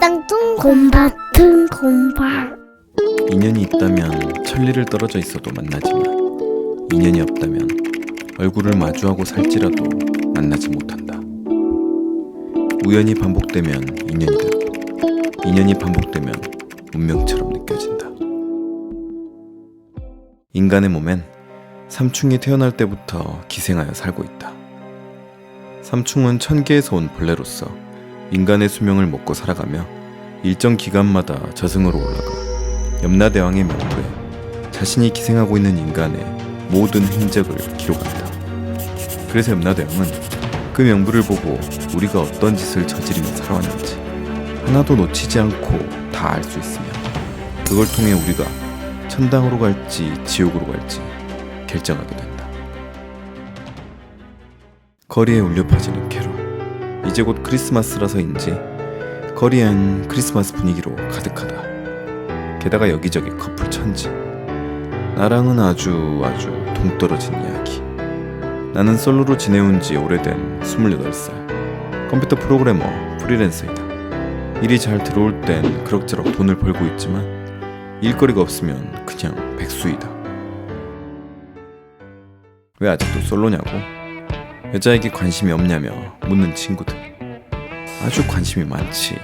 쌍둥 곰밭은 곰밭. 인연이 있다면 천리를 떨어져 있어도 만나지만 인연이 없다면 얼굴을 마주하고 살지라도 만나지 못한다. 우연이 반복되면 인연이 되고 인연이 반복되면 운명처럼 느껴진다. 인간의 몸엔 삼충이 태어날 때부터 기생하여 살고 있다. 삼충은 천계에서 온 벌레로서 인간의 수명을 먹고 살아가며 일정 기간마다 저승으로 올라가 염라대왕의 명부에 자신이 기생하고 있는 인간의 모든 행적을 기록한다. 그래서 염라대왕은 그 명부를 보고 우리가 어떤 짓을 저지르며 살아왔는지 하나도 놓치지 않고 다 알 수 있으며 그걸 통해 우리가 천당으로 갈지 지옥으로 갈지 결정하게 된다. 거리에 울려 퍼지는 캐롤. 이제 곧 크리스마스라서인지 거리엔 크리스마스 분위기로 가득하다. 게다가 여기저기 커플 천지. 나랑은 아주 동떨어진 이야기. 나는 솔로로 지내온 지 오래된 28살 컴퓨터 프로그래머 프리랜서이다. 일이 잘 들어올 땐 그럭저럭 돈을 벌고 있지만 일거리가 없으면 그냥 백수이다. 왜 아직도 솔로냐고? 여자에게 관심이 없냐며 묻는 친구들. 아주 관심이 많지.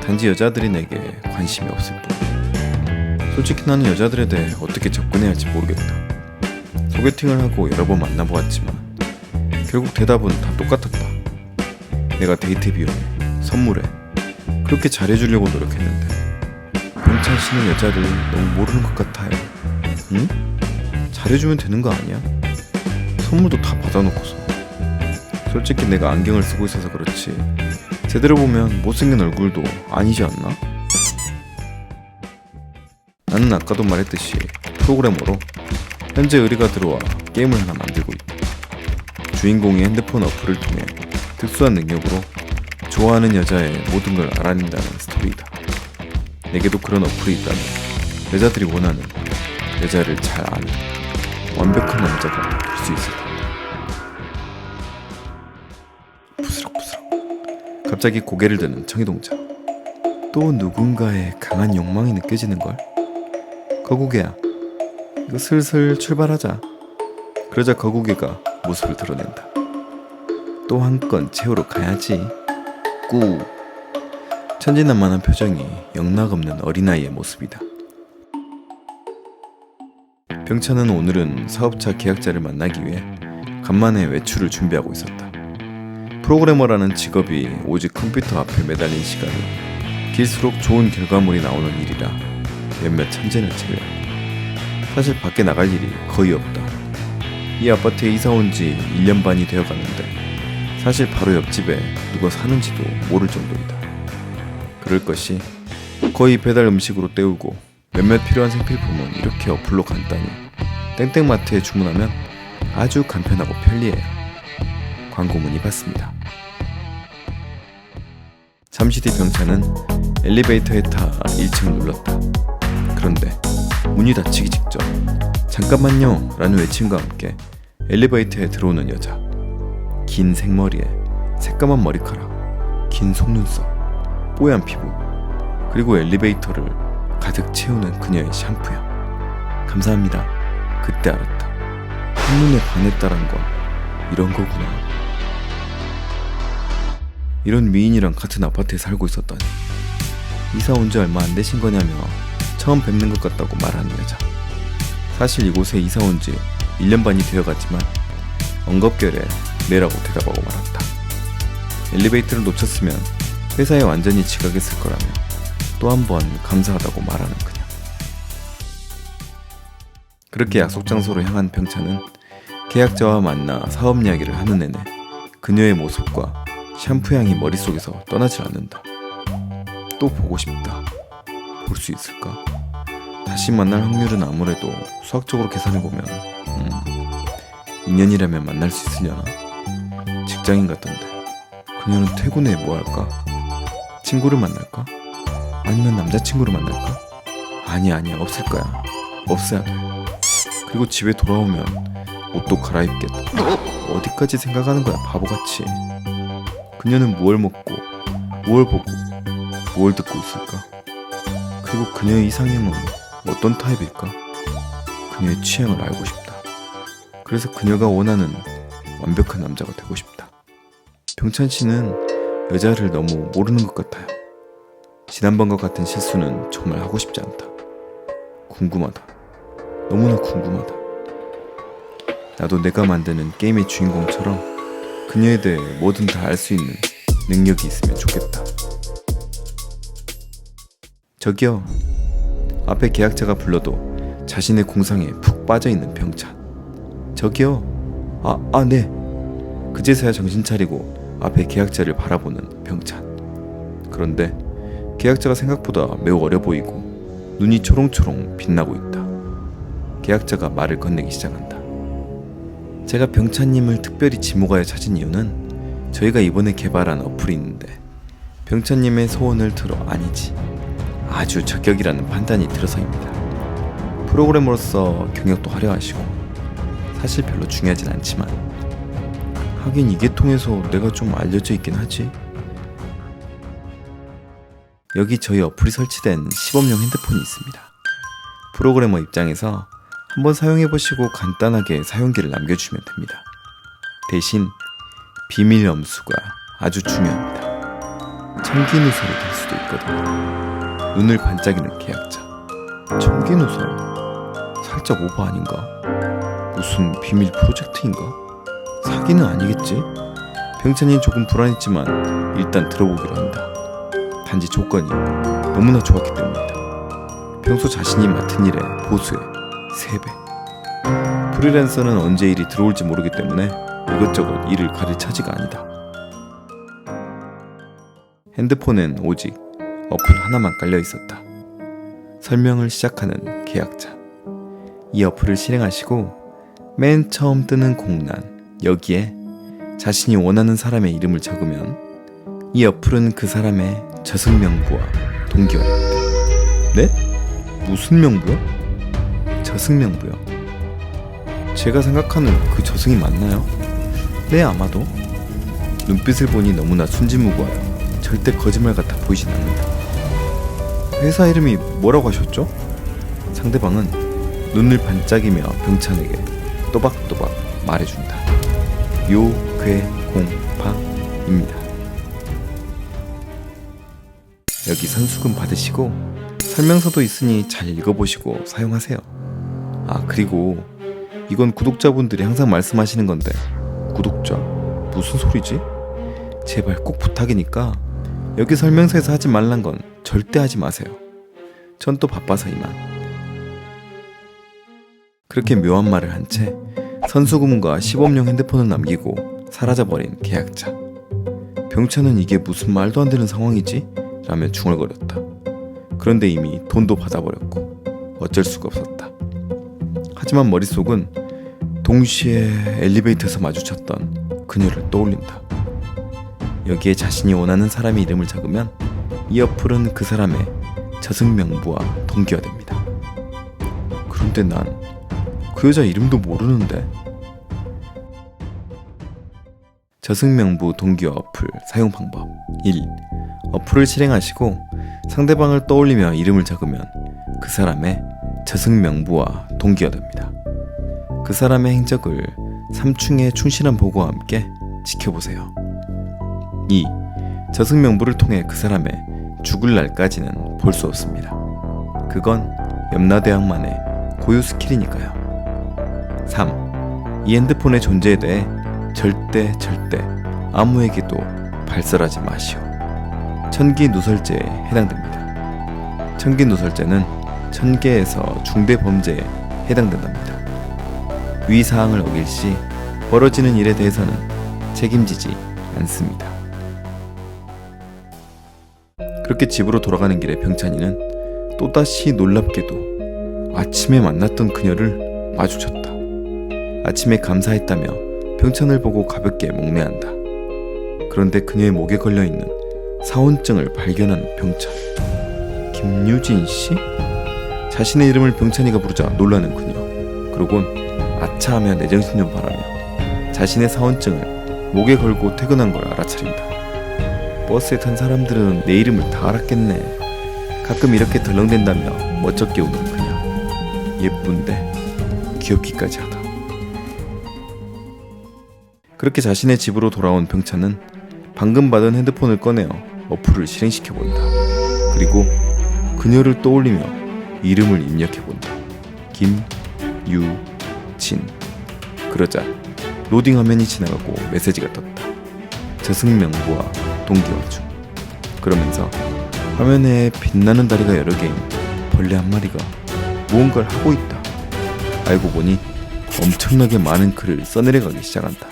단지 여자들이 내게 관심이 없을 뿐. 솔직히 나는 여자들에 대해 어떻게 접근해야 할지 모르겠다. 소개팅을 하고 여러 번 만나보았지만 결국 대답은 다 똑같았다. 내가 데이트 비용에, 선물에 그렇게 잘해주려고 노력했는데 병찬 씨는 여자를 너무 모르는 것 같아요. 응? 잘해주면 되는 거 아니야? 선물도 다 받아놓고서. 솔직히 내가 안경을 쓰고 있어서 그렇지 제대로 보면 못생긴 얼굴도 아니지 않나? 나는 아까도 말했듯이 프로그래머로 현재 의뢰가 들어와 게임을 하나 만들고 있다. 주인공이 핸드폰 어플을 통해 특수한 능력으로 좋아하는 여자의 모든 걸 알아낸다는 스토리이다. 내게도 그런 어플이 있다면 여자들이 원하는 여자를 잘 아는 완벽한 남자가 될 수 있을 텐다. 부스럭부스럭 갑자기 고개를 드는 청이동자. 또 누군가의 강한 욕망이 느껴지는걸? 거구개야, 이거 슬슬 출발하자. 그러자 거구개가 모습을 드러낸다. 또 한 건 채우러 가야지. 꾸. 천진난만한 표정이 영락없는 어린아이의 모습이다. 병찬은 오늘은 사업자 계약자를 만나기 위해 간만에 외출을 준비하고 있었다. 프로그래머라는 직업이 오직 컴퓨터 앞에 매달린 시간이 길수록 좋은 결과물이 나오는 일이라 몇몇 천재는 제외. 사실 밖에 나갈 일이 거의 없다. 이 아파트에 이사 온 지 1년 반이 되어가는데 사실 바로 옆집에 누가 사는지도 모를 정도이다. 그럴 것이 거의 배달 음식으로 때우고 몇몇 필요한 생필품은 이렇게 어플로 간단히 땡땡마트에 주문하면 아주 간편하고 편리해요. 광고 문의 받습니다. 잠시 뒤 병찬은 엘리베이터에 타 1층을 눌렀다. 그런데 문이 닫히기 직전 잠깐만요 라는 외침과 함께 엘리베이터에 들어오는 여자. 긴 생머리에 새까만 머리카락, 긴 속눈썹, 뽀얀 피부, 그리고 엘리베이터를 가득 채우는 그녀의 샴푸향. 감사합니다. 그때 알았다. 한눈에 반했다란 건 이런 거구나. 이런 미인이랑 같은 아파트에 살고 있었다니. 이사 온 지 얼마 안 되신 거냐며 처음 뵙는 것 같다고 말하는 여자. 사실 이곳에 이사 온 지 1년 반이 되어가지만 엉겁결에 네라고 대답하고 말았다. 엘리베이터를 놓쳤으면 회사에 완전히 지각했을 거라며 또 한 번 감사하다고 말하는 그녀. 그렇게 약속 장소로 향한 병찬은 계약자와 만나 사업 이야기를 하는 내내 그녀의 모습과 샴푸향이 머릿속에서 떠나질 않는다. 또 보고 싶다. 볼 수 있을까? 다시 만날 확률은 아무래도 수학적으로 계산해보면 2년이라면 만날 수 있으려나? 직장인 같던데. 그녀는 퇴근 후에 뭐 할까? 친구를 만날까? 아니면 남자친구를 만날까? 아니야 없을 거야. 없어야 돼. 그리고 집에 돌아오면 옷도 갈아입겠다. 어디까지 생각하는 거야 바보같이. 그녀는 무얼 먹고 무얼 보고 뭘 듣고 있을까? 그리고 그녀의 이상형은 어떤 타입일까? 그녀의 취향을 알고 싶다. 그래서 그녀가 원하는 완벽한 남자가 되고 싶다. 병찬 씨는 여자를 너무 모르는 것 같아요. 지난번과 같은 실수는 정말 하고 싶지 않다. 궁금하다. 너무나 궁금하다. 나도 내가 만드는 게임의 주인공처럼 그녀에 대해 뭐든 다 알 수 있는 능력이 있으면 좋겠다. 저기요. 앞에 계약자가 불러도 자신의 공상에 푹 빠져있는 병찬. 저기요. 네. 그제서야 정신 차리고 앞에 계약자를 바라보는 병찬. 그런데 계약자가 생각보다 매우 어려 보이고 눈이 초롱초롱 빛나고 있다. 계약자가 말을 건네기 시작한다. 제가 병찬님을 특별히 지목하여 찾은 이유는 저희가 이번에 개발한 어플이 있는데 병찬님의 소원을 들어 아니지 아주 저격이라는 판단이 들어서입니다. 프로그래머로서 경력도 화려하시고 사실 별로 중요하진 않지만 하긴 이게 통해서 내가 좀 알려져 있긴 하지. 여기 저희 어플이 설치된 시범용 핸드폰이 있습니다. 프로그래머 입장에서 한번 사용해보시고 간단하게 사용기를 남겨주시면 됩니다. 대신 비밀 염수가 아주 중요합니다. 청기누설이 될 수도 있거든요. 눈을 반짝이는 계약자. 청기누설? 살짝 오버 아닌가? 무슨 비밀 프로젝트인가? 사기는 아니겠지? 병찬이는 조금 불안했지만 일단 들어보기로 한다. 단지 조건이 너무나 좋았기 때문이다. 평소 자신이 맡은 일의 보수의 3배. 프리랜서는 언제 일이 들어올지 모르기 때문에 이것저것 일을 가릴 처지가 아니다. 핸드폰엔 오직 어플 하나만 깔려 있었다. 설명을 시작하는 계약자. 이 어플을 실행하시고 맨 처음 뜨는 공란, 여기에 자신이 원하는 사람의 이름을 적으면 이 어플은 그 사람의 저승 명부와 동기화됩니다. 네? 무슨 명부요? 저승 명부요. 제가 생각하는 그 저승이 맞나요? 네, 아마도. 눈빛을 보니 너무나 순진무구하여 절대 거짓말 같아 보이진 않는다. 회사 이름이 뭐라고 하셨죠? 상대방은 눈을 반짝이며 병찬에게 또박또박 말해준다. 요괴공파입니다. 여기 선수금 받으시고 설명서도 있으니 잘 읽어보시고 사용하세요. 그리고 이건 구독자분들이 항상 말씀하시는 건데 구독자? 무슨 소리지? 제발 꼭 부탁이니까 여기 설명서에서 하지 말란 건 절대 하지 마세요. 전 또 바빠서 이만. 그렇게 묘한 말을 한 채 선수금과 시범용 핸드폰을 남기고 사라져버린 계약자. 병찬은 이게 무슨 말도 안 되는 상황이지? 라며 중얼거렸다. 그런데 이미 돈도 받아버렸고 어쩔 수가 없었다. 하지만 머릿속은 동시에 엘리베이터에서 마주쳤던 그녀를 떠올린다. 여기에 자신이 원하는 사람의 이름을 적으면 이 어플은 그 사람의 저승명부와 동기화됩니다. 그런데 난 그 여자 이름도 모르는데. 저승명부 동기화 어플 사용 방법 1. 어플을 실행하시고 상대방을 떠올리며 이름을 적으면 그 사람의 저승명부와 동기화됩니다. 그 사람의 행적을 3층의 충실한 보고와 함께 지켜보세요. 2. 저승명부를 통해 그 사람의 죽을 날까지는 볼 수 없습니다. 그건 염라대왕만의 고유 스킬이니까요. 3. 이 핸드폰의 존재에 대해 절대 아무에게도 발설하지 마시오. 천기누설죄에 해당됩니다. 천기누설죄는 천계에서 중대범죄에 해당된답니다. 위 사항을 어길 시 벌어지는 일에 대해서는 책임지지 않습니다. 그렇게 집으로 돌아가는 길에 병찬이는 또다시 놀랍게도 아침에 만났던 그녀를 마주쳤다. 아침에 감사했다며 병찬을 보고 가볍게 목례한다. 그런데 그녀의 목에 걸려있는 사원증을 발견한 병찬. 김유진 씨? 자신의 이름을 병찬이가 부르자 놀라는 그녀. 그러곤 아차하며 내 정신 좀 봐라며 자신의 사원증을 목에 걸고 퇴근한 걸 알아차린다. 버스에 탄 사람들은 내 이름을 다 알았겠네. 가끔 이렇게 덜렁댄다며 멋쩍게 우는 그녀. 예쁜데 귀엽기까지 하다. 그렇게 자신의 집으로 돌아온 병찬은 방금 받은 핸드폰을 꺼내어 어플을 실행시켜본다. 그리고 그녀를 떠올리며 이름을 입력해본다. 김유진. 그러자 로딩 화면이 지나가고 메시지가 떴다. 저승명부와 동기화 중. 그러면서 화면에 빛나는 다리가 여러 개인 벌레 한 마리가 무언가를 하고 있다. 알고 보니 엄청나게 많은 글을 써내려가기 시작한다.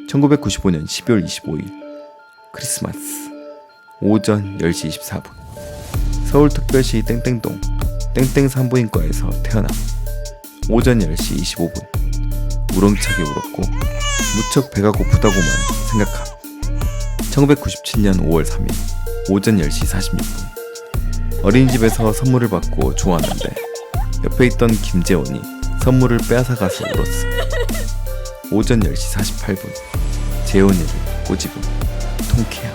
1995년 12월 25일 크리스마스 오전 10시 24분 서울특별시 땡땡동 땡땡 산부인과에서 태어남. 오전 10시 25분 우렁차게 울었고 무척 배가 고프다고만 생각함. 1997년 5월 3일 오전 10시 46분 어린이집에서 선물을 받고 좋았는데 옆에 있던 김재원이 선물을 빼앗아가서 울었어. 오전 10시 48분 재원이를 꼬집음 통쾌함.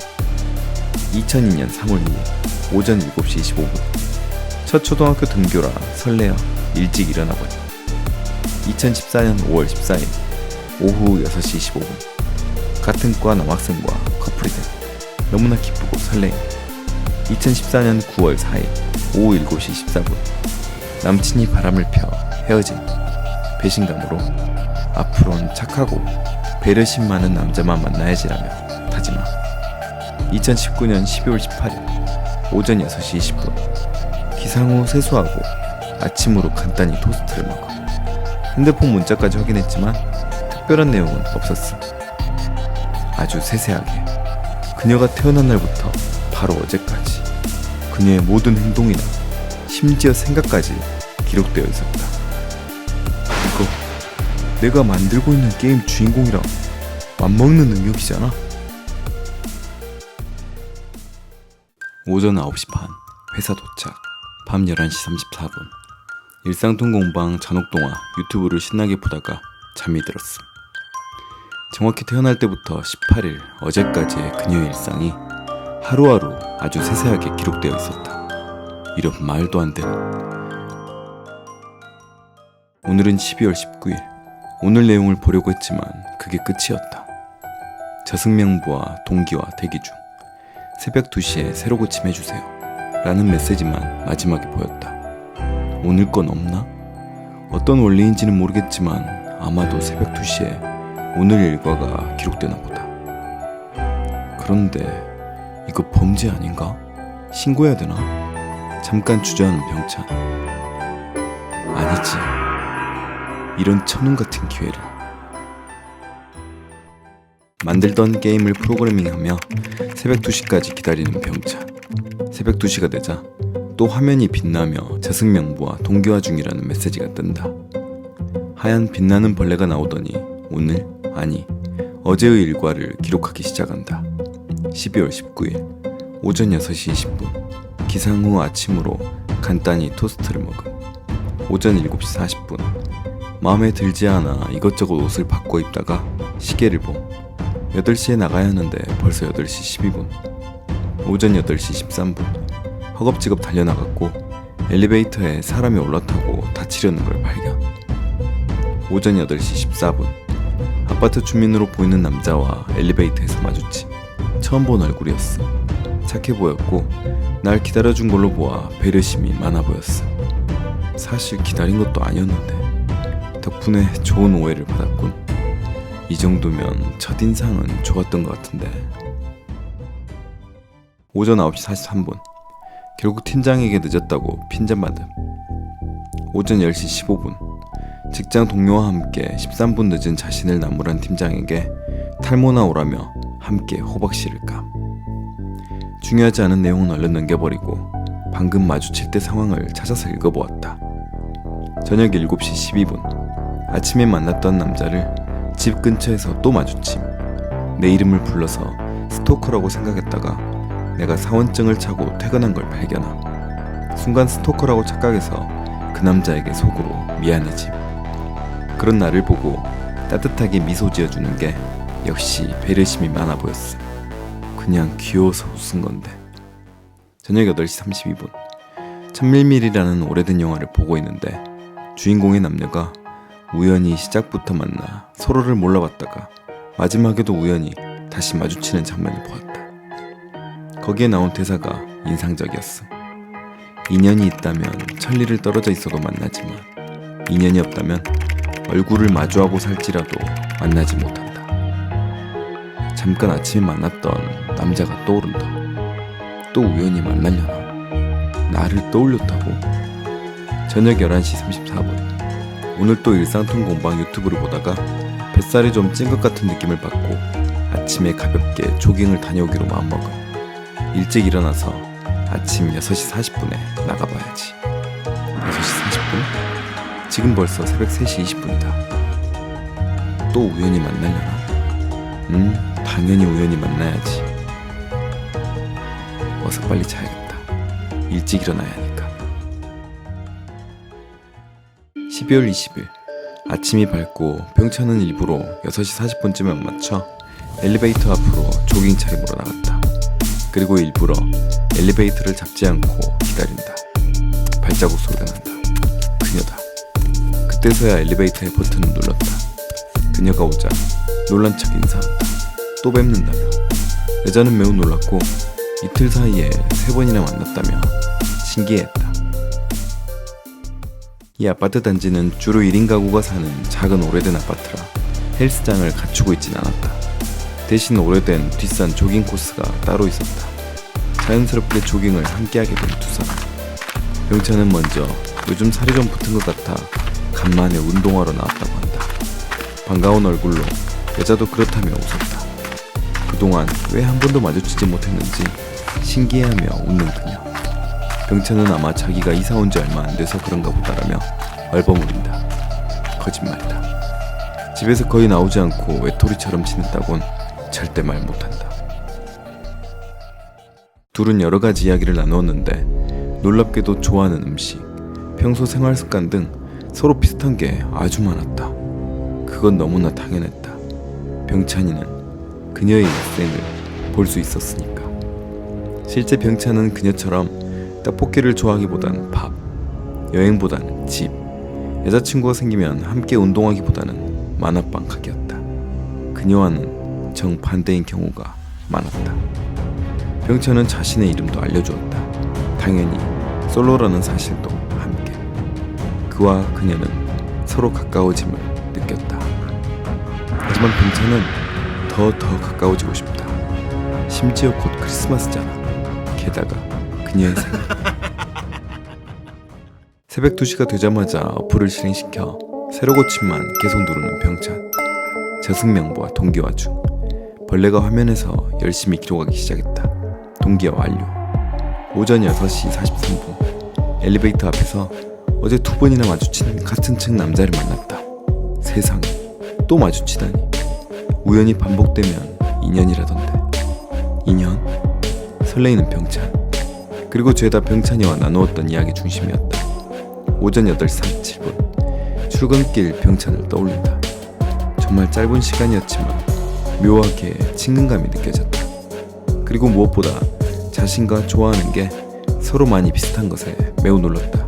2002년 3월 2일 오전 7시 25분 첫 초등학교 등교라 설레어 일찍 일어나버려. 2014년 5월 14일 오후 6시 25분 같은 과 남학생과 커플이 돼 너무나 기쁘고 설레임. 2014년 9월 4일 오후 7시 14분 남친이 바람을 펴 헤어진. 배신감으로 앞으로는 착하고 배려심 많은 남자만 만나야지라며 다짐함. 2019년 12월 18일 오전 6시 20분 기상 후 세수하고 아침으로 간단히 토스트를 먹어. 핸드폰 문자까지 확인했지만 특별한 내용은 없었음. 아주 세세하게 그녀가 태어난 날부터 바로 어제까지 그녀의 모든 행동이나 심지어 생각까지 기록되어 있었다. 이거 내가 만들고 있는 게임 주인공이랑 맞먹는 능력이잖아. 오전 9시 반 회사 도착. 밤 11시 34분 일상통공방 잔혹동화 유튜브를 신나게 보다가 잠이 들었음. 정확히 태어날 때부터 18일 어제까지의 그녀의 일상이 하루하루 아주 세세하게 기록되어 있었다. 이런 말도 안 되는. 오늘은 12월 19일. 오늘 내용을 보려고 했지만 그게 끝이었다. 저승명부와 동기와 대기 중. 새벽 2시에 새로 고침해주세요 라는 메시지만 마지막에 보였다. 오늘 건 없나? 어떤 원리인지는 모르겠지만 아마도 새벽 2시에 오늘 일과가 기록되나 보다. 그런데 이거 범죄 아닌가? 신고해야 되나? 잠깐 주저하는 병찬. 아니지. 이런 천운 같은 기회를. 만들던 게임을 프로그래밍하며 새벽 2시까지 기다리는 병찬. 새벽 2시가 되자 또 화면이 빛나며 저승명부와 동기화 중이라는 메시지가 뜬다. 하얀 빛나는 벌레가 나오더니 오늘, 아니 어제의 일과를 기록하기 시작한다. 12월 19일 오전 6시 20분 기상 후 아침으로 간단히 토스트를 먹음. 오전 7시 40분 마음에 들지 않아 이것저것 옷을 바꿔 입다가 시계를 봄. 8시에 나가야 하는데 벌써 8시 12분 오전 8시 13분 허겁지겁 달려나갔고 엘리베이터에 사람이 올라타고 다치려는 걸 발견. 오전 8시 14분 아파트 주민으로 보이는 남자와 엘리베이터에서 마주침. 처음 본 얼굴이었어. 착해 보였고 날 기다려준 걸로 보아 배려심이 많아 보였어. 사실 기다린 것도 아니었는데 덕분에 좋은 오해를 받았군. 이 정도면 첫인상은 좋았던 것 같은데. 오전 9시 43분 결국 팀장에게 늦었다고 핀잔받음. 오전 10시 15분 직장 동료와 함께 13분 늦은 자신을 나무란 팀장에게 탈모나 오라며 함께 호박씨를 감. 중요하지 않은 내용은 얼른 넘겨버리고 방금 마주칠 때 상황을 찾아서 읽어보았다. 저녁 7시 12분 아침에 만났던 남자를 집 근처에서 또 마주침. 내 이름을 불러서 스토커라고 생각했다가 내가 사원증을 차고 퇴근한 걸 발견함. 순간 스토커라고 착각해서 그 남자에게 속으로 미안해짐. 그런 나를 보고 따뜻하게 미소 지어주는 게 역시 배려심이 많아 보였어. 그냥 귀여워서 웃은 건데. 저녁 8시 32분. 1000mm라는 오래된 영화를 보고 있는데 주인공의 남녀가 우연히 시작부터 만나 서로를 몰라봤다가 마지막에도 우연히 다시 마주치는 장면을 보았다. 거기에 나온 대사가 인상적이었어. 인연이 있다면 천리를 떨어져 있어도 만나지만 인연이 없다면 얼굴을 마주하고 살지라도 만나지 못한다. 잠깐 아침에 만났던 남자가 떠오른다. 또 우연히 만나려나? 나를 떠올렸다고? 저녁 11시 34분. 오늘 또 일상통공방 유튜브를 보다가 뱃살이 좀 찐 것 같은 느낌을 받고 아침에 가볍게 조깅을 다녀오기로 마음먹어 일찍 일어나서 아침 6시 40분에 나가봐야지. 6시 40분? 지금 벌써 새벽 3시 20분이다. 또 우연히 만나려나? 당연히 우연히 만나야지. 어서 빨리 자야겠다. 일찍 일어나야 하니까. 12월 20일. 아침이 밝고 병찬은 일부러 6시 40분쯤에 맞춰 엘리베이터 앞으로 조깅 차림으로 나갔다. 그리고 일부러 엘리베이터를 잡지 않고 기다린다. 발자국 소리가 난다. 그녀다. 그때서야 엘리베이터의 버튼을 눌렀다. 그녀가 오자 놀란 척 인사한다. 또 뵙는다며. 여자는 매우 놀랐고 이틀 사이에 3번이나 만났다며 신기해했다. 이 아파트 단지는 주로 1인 가구가 사는 작은 오래된 아파트라 헬스장을 갖추고 있진 않았다. 대신 오래된 뒷산 조깅 코스가 따로 있었다. 자연스럽게 조깅을 함께하게 된 두 사람. 병찬은 먼저 요즘 살이 좀 붙은 것 같아 간만에 운동하러 나왔다고 한다. 반가운 얼굴로 여자도 그렇다며 웃었다. 그동안 왜 한 번도 마주치지 못했는지 신기해하며 웃는 그녀. 병찬은 아마 자기가 이사 온 지 얼마 안 돼서 그런가 보다라며 얼버무린다. 거짓말이다. 집에서 거의 나오지 않고 외톨이처럼 지냈다곤 절대 말 못한다. 둘은 여러 가지 이야기를 나누었는데 놀랍게도 좋아하는 음식, 평소 생활 습관 등 서로 비슷한 게 아주 많았다. 그건 너무나 당연했다. 병찬이는 그녀의 일생을 볼 수 있었으니까. 실제 병찬은 그녀처럼 떡볶이를 좋아하기보단 밥, 여행보단 집, 여자친구가 생기면 함께 운동하기보다는 만화방 가기였다. 그녀와는 정반대인 경우가 많았다. 병찬은 자신의 이름도 알려주었다. 당연히 솔로라는 사실도 함께. 그와 그녀는 서로 가까워짐을 느꼈다. 하지만 병찬은 더 가까워지고 싶다. 심지어 곧 크리스마스잖아. 게다가 그녀의 생일. 새벽 2시가 되자마자 어플을 실행시켜 새로 고침만 계속 누르는 병찬. 저승명부와 동기화 중. 벌레가 화면에서 열심히 기록하기 시작했다. 동기화 완료. 오전 6시 43분. 엘리베이터 앞에서 어제 2번이나 마주친 같은 층 남자를 만났다. 세상에, 또 마주치다니. 우연히 반복되면 인연이라던데. 인연? 설레이는 병찬. 그리고 죄다 병찬이와 나누었던 이야기 중심이었다. 오전 8시 37분. 출근길 병찬을 떠올린다. 정말 짧은 시간이었지만 묘하게 친근감이 느껴졌다. 그리고 무엇보다 자신과 좋아하는 게 서로 많이 비슷한 것에 매우 놀랐다.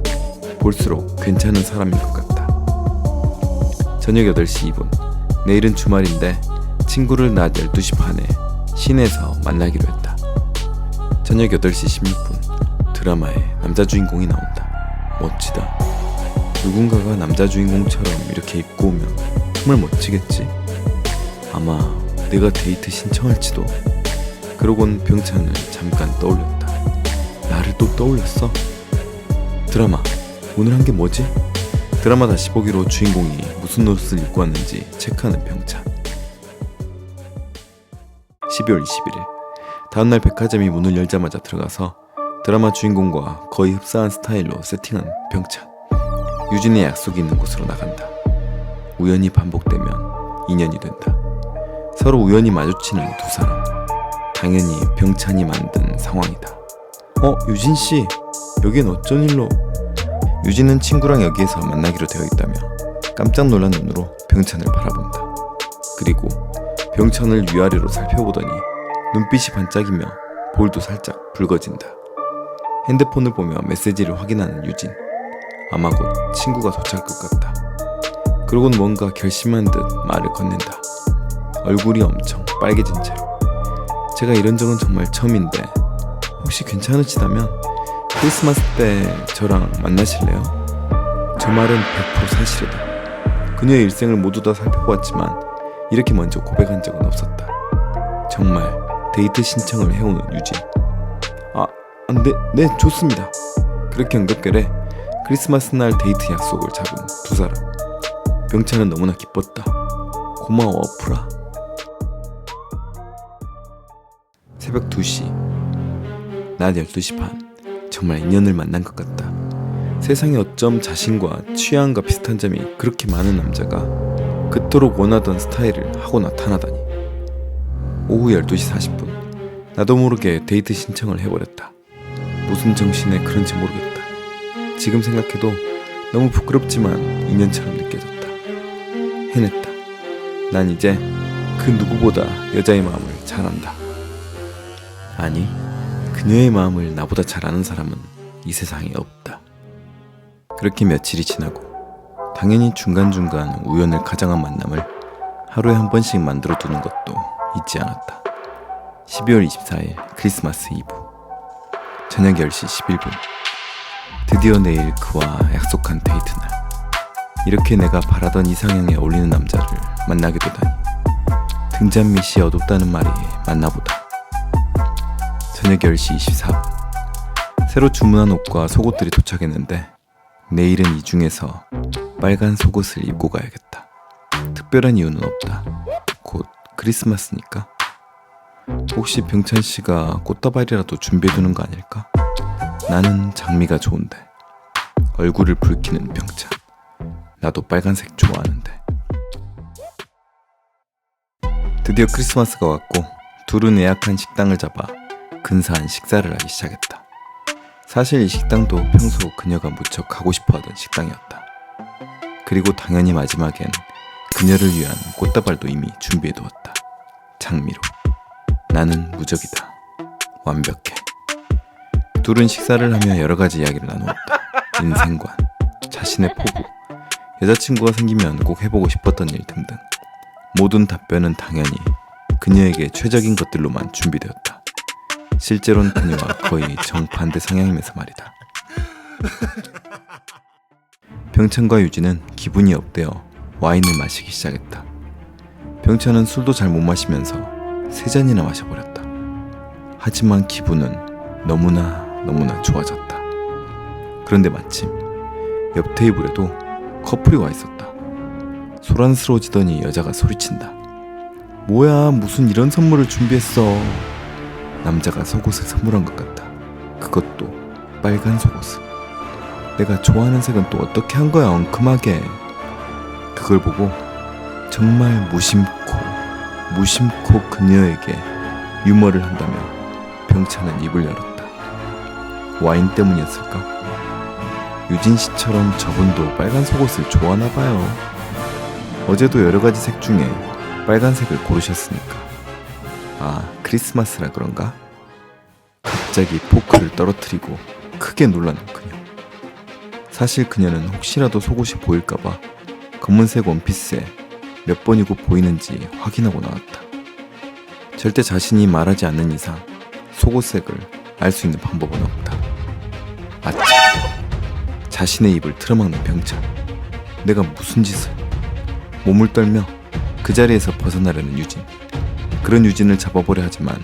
볼수록 괜찮은 사람인 것 같다. 저녁 8시 2분. 내일은 주말인데 친구를 낮 12시 반에 시내에서 만나기로 했다. 저녁 8시 16분. 드라마에 남자 주인공이 나온다. 멋지다. 누군가가 남자 주인공처럼 이렇게 입고 오면 정말 멋지겠지? 아마 내가 데이트 신청할지도. 그러곤 병찬을 잠깐 떠올렸다. 나를 또 떠올렸어? 드라마, 오늘 한 게 뭐지? 드라마 다시 보기로 주인공이 무슨 옷을 입고 왔는지 체크하는 병찬. 12월 21일. 다음날 백화점이 문을 열자마자 들어가서 드라마 주인공과 거의 흡사한 스타일로 세팅한 병찬. 유진의 약속이 있는 곳으로 나간다. 우연히 반복되면 인연이 된다. 서로 우연히 마주치는 두 사람. 당연히 병찬이 만든 상황이다. 유진씨, 여긴 어쩐 일로? 유진은 친구랑 여기에서 만나기로 되어 있다며 깜짝 놀란 눈으로 병찬을 바라본다. 그리고 병찬을 위아래로 살펴보더니 눈빛이 반짝이며 볼도 살짝 붉어진다. 핸드폰을 보며 메시지를 확인하는 유진. 아마 곧 친구가 도착할 것 같다. 그러고는 뭔가 결심한 듯 말을 건넨다. 얼굴이 엄청 빨개진 채로. 제가 이런 적은 정말 처음인데 혹시 괜찮으시다면 크리스마스 때 저랑 만나실래요? 저 말은 100% 사실이다. 그녀의 일생을 모두 다 살펴보았지만 이렇게 먼저 고백한 적은 없었다. 정말 데이트 신청을 해오는 유진. 네, 좋습니다. 그렇게 응답결에 크리스마스 날 데이트 약속을 잡은 두 사람. 병찬은 너무나 기뻤다. 고마워, 프라. 새벽 2시. 낮 12시 반. 정말 인연을 만난 것 같다. 세상에 어쩜 자신과 취향과 비슷한 점이 그렇게 많은 남자가 그토록 원하던 스타일을 하고 나타나다니. 오후 12시 40분. 나도 모르게 데이트 신청을 해버렸다. 무슨 정신에 그런지 모르겠다. 지금 생각해도 너무 부끄럽지만 인연처럼 느껴졌다. 해냈다. 난 이제 그 누구보다 여자의 마음을 잘 안다. 아니, 그녀의 마음을 나보다 잘 아는 사람은 이 세상에 없다. 그렇게 며칠이 지나고 당연히 중간중간 우연을 가장한 만남을 하루에 한 번씩 만들어 두는 것도 잊지 않았다. 12월 24일 크리스마스 이브 저녁 10시 11분. 드디어 내일 그와 약속한 데이트 날. 이렇게 내가 바라던 이상형에 어울리는 남자를 만나게 되다니. 등잔 밑이 어둡다는 말이 맞나보다. 저녁 10시 24분. 새로 주문한 옷과 속옷들이 도착했는데 내일은 이 중에서 빨간 속옷을 입고 가야겠다. 특별한 이유는 없다. 곧 크리스마스니까. 혹시 병찬 씨가 꽃다발이라도 준비해두는 거 아닐까? 나는 장미가 좋은데. 얼굴을 붉히는 병찬. 나도 빨간색 좋아하는데. 드디어 크리스마스가 왔고 둘은 예약한 식당을 잡아 근사한 식사를 하기 시작했다. 사실 이 식당도 평소 그녀가 무척 가고 싶어하던 식당이었다. 그리고 당연히 마지막엔 그녀를 위한 꽃다발도 이미 준비해두었다. 장미로. 나는 무적이다. 완벽해. 둘은 식사를 하며 여러가지 이야기를 나누었다. 인생관, 자신의 포부, 여자친구가 생기면 꼭 해보고 싶었던 일 등등. 모든 답변은 당연히 그녀에게 최적인 것들로만 준비되었다. 실제로는 그녀와 거의 정반대 성향이면서 말이다. 병찬과 유진은 기분이 업되어 와인을 마시기 시작했다. 병찬은 술도 잘 못 마시면서 3잔이나 마셔버렸다. 하지만 기분은 너무나 좋아졌다. 그런데 마침 옆 테이블에도 커플이 와 있었다. 소란스러워지더니 여자가 소리친다. 뭐야, 무슨 이런 선물을 준비했어. 남자가 속옷을 선물한 것 같다. 그것도 빨간 속옷을. 내가 좋아하는 색은 또 어떻게 한 거야, 엉큼하게. 그걸 보고 정말 무심코 그녀에게 유머를 한다며 병찬은 입을 열었다. 와인 때문이었을까? 유진 씨처럼 저분도 빨간 속옷을 좋아하나 봐요. 어제도 여러 가지 색 중에 빨간색을 고르셨으니까. 크리스마스라 그런가? 갑자기 포크를 떨어뜨리고 크게 놀라는 그녀. 사실 그녀는 혹시라도 속옷이 보일까봐 검은색 원피스에 몇 번이고 보이는지 확인하고 나왔다. 절대 자신이 말하지 않는 이상 속옷색을 알 수 있는 방법은 없다. 아차! 자신의 입을 틀어막는 병찬. 내가 무슨 짓을. 몸을 떨며 그 자리에서 벗어나려는 유진. 그런 유진을 잡아보려 하지만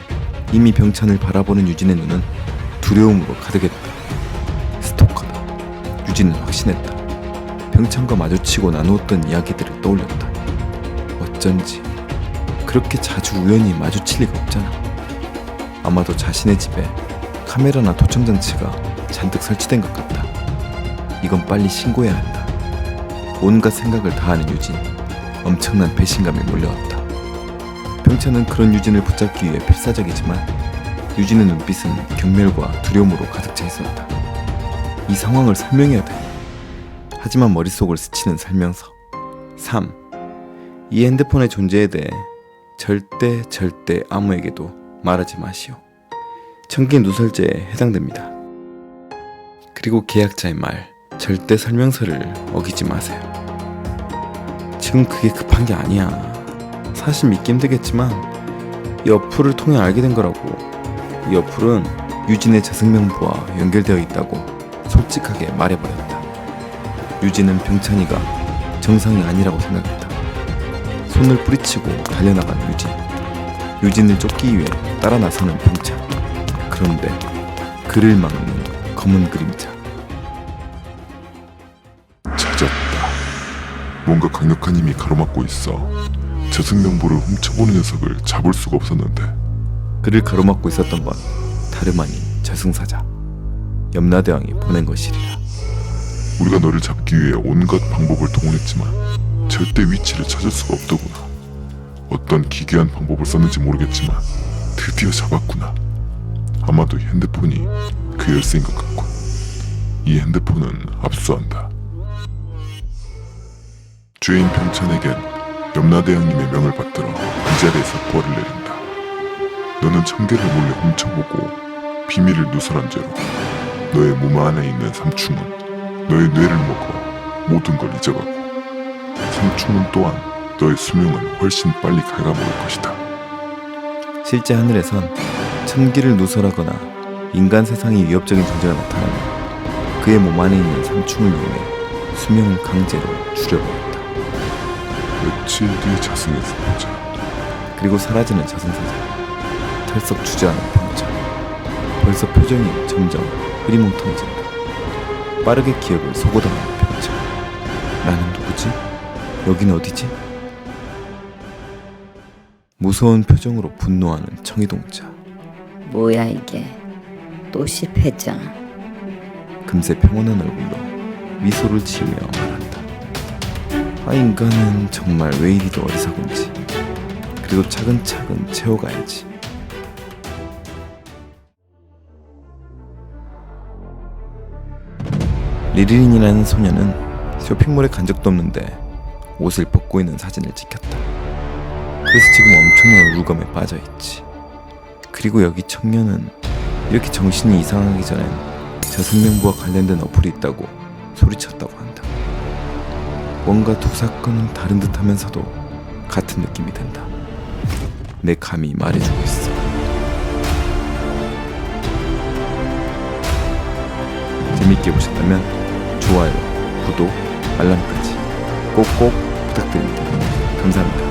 이미 병찬을 바라보는 유진의 눈은 두려움으로 가득했다. 스토커다. 유진은 확신했다. 병찬과 마주치고 나누었던 이야기들을 떠올렸다. 어쩐지 그렇게 자주 우연히 마주칠 리가 없잖아. 아마도 자신의 집에 카메라나 도청장치가 잔뜩 설치된 것 같다. 이건 빨리 신고해야 한다. 온갖 생각을 다하는 유진. 엄청난 배신감이 몰려왔다. 병찬은 그런 유진을 붙잡기 위해 필사적이지만 유진의 눈빛은 경멸과 두려움으로 가득 차 있었다. 이 상황을 설명해야 돼. 하지만 머릿속을 스치는 설명서. 3. 이 핸드폰의 존재에 대해 절대 아무에게도 말하지 마시오. 청기 누설죄에 해당됩니다. 그리고 계약자의 말, 절대 설명서를 어기지 마세요. 지금 그게 급한 게 아니야. 사실 믿기 힘들겠지만 이 어플을 통해 알게 된 거라고. 이 어플은 유진의 저승명부와 연결되어 있다고 솔직하게 말해버렸다. 유진은 병찬이가 정상이 아니라고 생각했다. 손을 뿌리치고 달려나간 유진을 쫓기 위해 따라 나서는 병찬. 그런데 그를 막는 검은 그림자. 찾았다. 뭔가 강력한 힘이 가로막고 있어. 저승명부를 훔쳐보는 녀석을 잡을 수가 없었는데. 그를 가로막고 있었던 건 다름 아닌 저승사자 염라대왕이 보낸 것이리라. 우리가 너를 잡기 위해 온갖 방법을 동원했지만 절대 위치를 찾을 수가 없더구나. 어떤 기괴한 방법을 썼는지 모르겠지만 드디어 잡았구나. 아마도 이 핸드폰이 그 열쇠인 것 같군. 이 핸드폰은 압수한다. 죄인 병찬에겐 염라대왕님의 명을 받들어 이 자리에서 벌을 내린다. 너는 청계를 몰래 훔쳐보고 비밀을 누설한 죄로 너의 몸 안에 있는 삼충은 너의 뇌를 먹어 모든 걸 잊어가고, 삼충은 또한 너의 수명을 훨씬 빨리 갉아먹을 것이다. 실제 하늘에선 천기를 누설하거나 인간 세상이 위협적인 존재가 나타나면 그의 몸 안에 있는 삼충을 이용해 수명을 강제로 줄여버렸다. 며칠 뒤 자승에서 보자. 그리고 사라지는 저승사자. 털썩 주저하는 병찬. 벌써 표정이 점점 흐리멍텅해진다. 빠르게 기억을 속옷하는 병찬. 나는 누구지? 여긴 어디지? 무서운 표정으로 분노하는 청이동자. 뭐야 이게, 또 실패했잖아. 금세 평온한 얼굴로 미소를 지으며 말한다. 아, 인간은 정말 왜 이리도 어리석은지. 그리고 차근차근 채워가야지. 리린이라는 소녀는 쇼핑몰에 간 적도 없는데 옷을 벗고 있는 사진을 찍혔다. 그래서 지금 엄청난 우울감에 빠져있지. 그리고 여기 청년은 이렇게 정신이 이상하기 전엔 저승명부와 관련된 어플이 있다고 소리쳤다고 한다. 뭔가 두 사건은 다른 듯 하면서도 같은 느낌이 든다. 내 감이 말해주고 있어. 재밌게 보셨다면 좋아요, 구독, 알람까지 꼭꼭 부탁드립니다. 감사합니다.